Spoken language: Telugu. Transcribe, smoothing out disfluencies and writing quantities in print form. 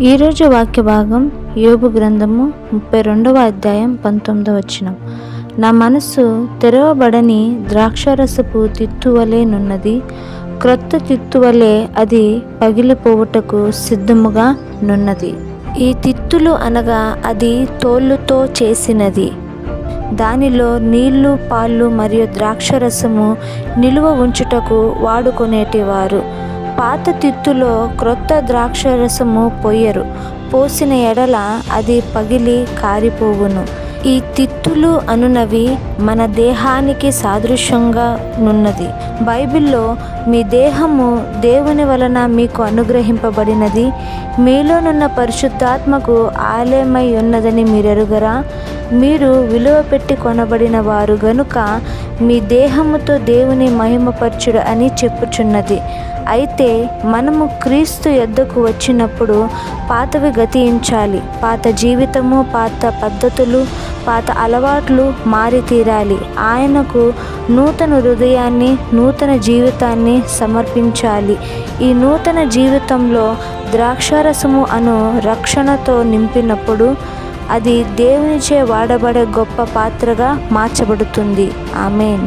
ఈరోజు వాక్య భాగం యోబు గ్రంథము 32వ అధ్యాయం 19వ వచనం. నా మనస్సు తెరవబడని ద్రాక్షరసపు తిత్తువలే నున్నది, క్రొత్త తిత్తువలే అది పగిలిపోవుటకు సిద్ధముగా నున్నది. ఈ తిత్తులు అనగా అది తోలుతో చేసినది. దానిలో నీళ్లు, పాలు మరియు ద్రాక్షరసము నిలువ ఉంచుటకు వాడుకొనేటివారు. పాత తిత్తులో క్రొత్త ద్రాక్షరసము పొయ్యరు. పోసిన ఎడల అది పగిలి కారిపోవును. ఈ తిత్తులు అనునవి మన దేహానికి సాదృశ్యంగా నున్నది. బైబిల్లో మీ దేహము దేవుని వలన మీకు అనుగ్రహింపబడినది, మీలోనున్న పరిశుద్ధాత్మకు ఆలయమై ఉన్నదని మీరెరుగరా? మీరు విలువ పెట్టి కొనబడిన వారు గనుక మీ దేహముతో దేవుని మహిమపరచుడు అని చెప్పుచున్నది. అయితే మనము క్రీస్తు యొద్దకు వచ్చినప్పుడు పాతవి గతించాలి. పాత జీవితము, పాత పద్ధతులు, పాత అలవాట్లు మారి తీరాలి. ఆయనకు నూతన హృదయాన్ని, నూతన జీవితాన్ని సమర్పించాలి. ఈ నూతన జీవితంలో ద్రాక్షారసము అను రక్షణతో నింపినప్పుడు అది దేవునిచే వాడబడే గొప్ప పాత్రగా మార్చబడుతుంది. ఆమేన్.